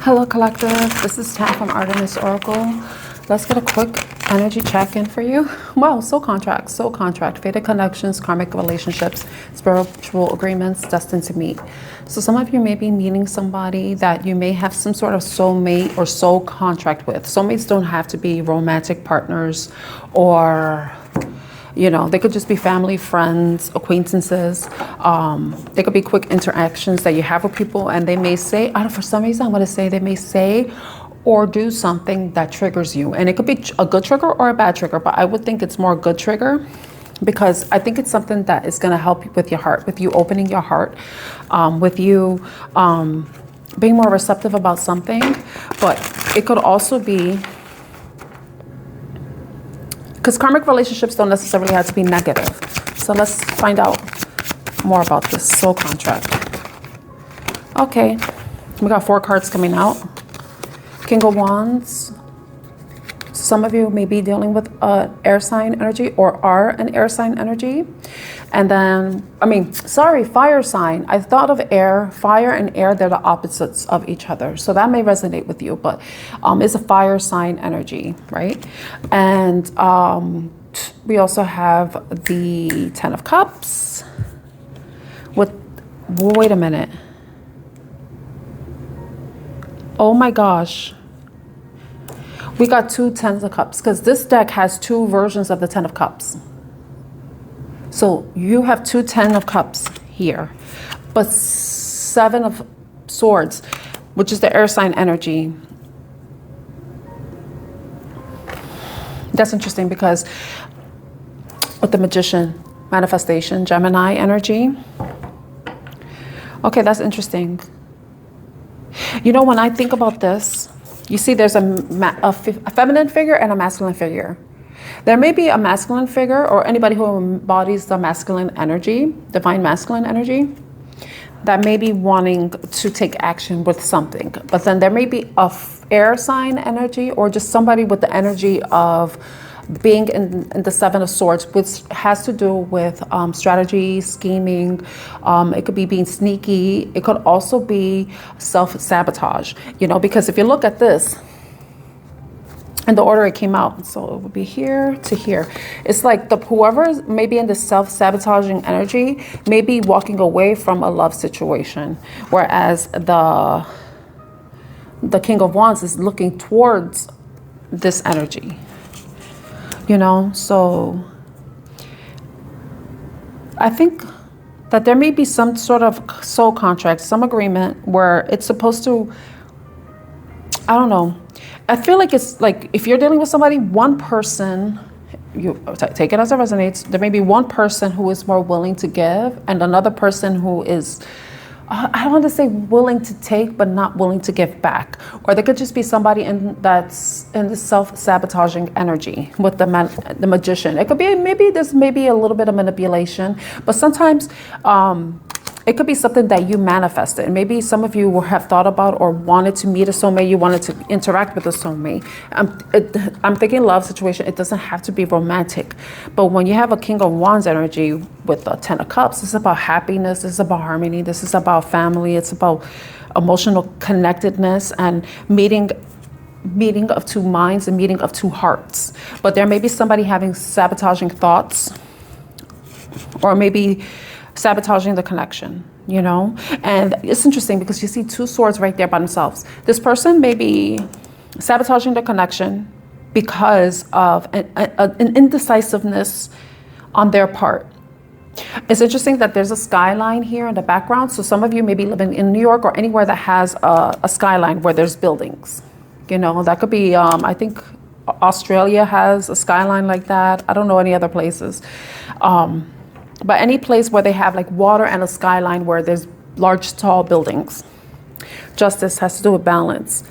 Hello collective, this is Tam from Artemis Oracle. Let's get a quick energy check-in for you. Wow, soul contract, fated connections, karmic relationships, spiritual agreements, destined to meet. So some of you may be meeting somebody that you may have some sort of soulmate or soul contract with. Soulmates don't have to be romantic partners, or you know, they could just be family, friends, acquaintances. They could be quick interactions that you have with people, and they may say, I don't know, for some reason I'm going to say they may say or do something that triggers you. And it could be a good trigger or a bad trigger, but I would think it's more a good trigger, because I think it's something that is going to help you with your heart, with you opening your heart, with you being more receptive about something. But it could also be, because karmic relationships don't necessarily have to be negative. So let's find out more about this soul contract. Okay, we got 4 cards coming out. King of Wands. Some of you may be dealing with air sign energy, or are an air sign energy. And then, fire sign. I thought of air, fire and air, they're the opposites of each other. So that may resonate with you, but it's a fire sign energy, right? And we also have the 10 of Cups. Wait a minute. Oh my gosh. We got 2 10s of Cups, because this deck has 2 versions of the 10 of Cups. So you have 2 10 of Cups here, but 7 of Swords, which is the air sign energy. That's interesting, because with the Magician, manifestation, Gemini energy. Okay, that's interesting. You know, when I think about this, you see there's a feminine figure and a masculine figure. There may be a masculine figure, or anybody who embodies the masculine energy, divine masculine energy, that may be wanting to take action with something. But then there may be a air sign energy, or just somebody with the energy of being in the 7 of Swords, which has to do with strategy, scheming. It could be being sneaky. It could also be self-sabotage, you know, because if you look at this and the order it came out, so it would be here to here. It's like whoever may be in the self-sabotaging energy may be walking away from a love situation, whereas the King of Wands is looking towards this energy. You know, so I think that there may be some sort of soul contract, some agreement where it's supposed to, I don't know. I feel like it's like, if you're dealing with somebody, one person, you take it as it resonates, there may be one person who is more willing to give, and another person who is, I don't want to say willing to take, but not willing to give back. Or there could just be somebody that's in the self-sabotaging energy with the Magician. It could be, there's maybe a little bit of manipulation, but sometimes it could be something that you manifested. Maybe some of you have thought about or wanted to meet a soulmate. You wanted to interact with a soulmate. I'm thinking love situation. It doesn't have to be romantic. But when you have a King of Wands energy with the 10 of Cups, this is about happiness. This is about harmony. This is about family. It's about emotional connectedness and meeting of 2 minds and meeting of 2 hearts. But there may be somebody having sabotaging thoughts, or maybe sabotaging the connection, you know. And it's interesting because you see 2 swords right there by themselves. This person may be sabotaging the connection because of an indecisiveness on their part. It's interesting that there's a skyline here in the background. So some of you may be living in New York or anywhere that has a skyline where there's buildings. You know, that could be, I think Australia has a skyline like that. I don't know any other places. But any place where they have like water and a skyline where there's large, tall buildings. Justice has to do with balance.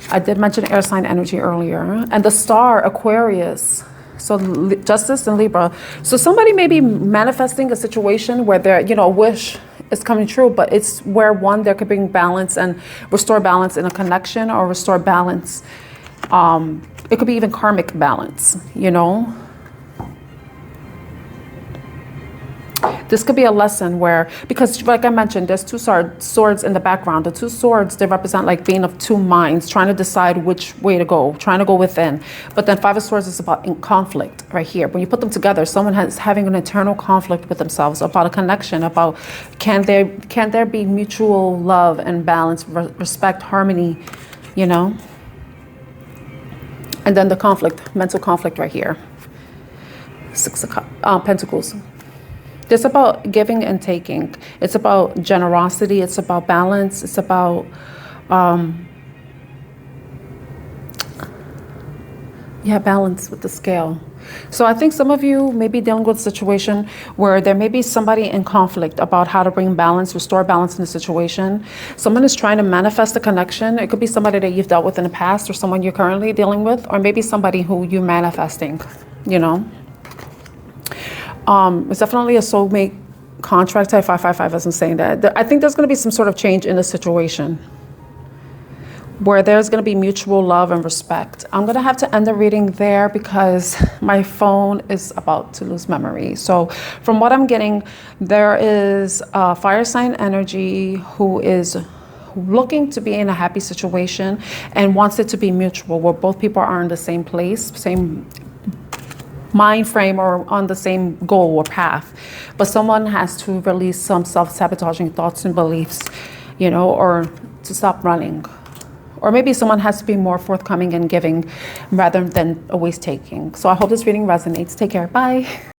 I did mention air sign energy earlier. And the star, Aquarius. So Justice and Libra. So somebody may be manifesting a situation where their, you know, wish is coming true, but it's where there could bring balance and restore balance in a connection, or restore balance. It could be even karmic balance, you know. This could be a lesson where, because like I mentioned, there's two swords in the background. The two swords, they represent like being of two minds, trying to decide which way to go, trying to go within. But then Five of Swords is about in conflict right here. When you put them together, someone has having an internal conflict with themselves about a connection, about can there be mutual love and balance, respect, harmony, you know? And then the conflict, mental conflict right here. Six of Pentacles. It's about giving and taking. It's about generosity. It's about balance. It's about, balance with the scale. So I think some of you may be dealing with a situation where there may be somebody in conflict about how to bring balance, restore balance in the situation. Someone is trying to manifest a connection. It could be somebody that you've dealt with in the past, or someone you're currently dealing with, or maybe somebody who you're manifesting, you know. It's definitely a soulmate contract type. 555 isn't saying that. I think there's going to be some sort of change in the situation where there's going to be mutual love and respect. I'm going to have to end the reading there because my phone is about to lose memory. So from what I'm getting, there is a fire sign energy who is looking to be in a happy situation and wants it to be mutual, where both people are in the same place, same mind frame, or on the same goal or path. But someone has to release some self-sabotaging thoughts and beliefs, you know, or to stop running. Or maybe someone has to be more forthcoming and giving rather than always taking. So I hope this reading resonates. Take care. Bye.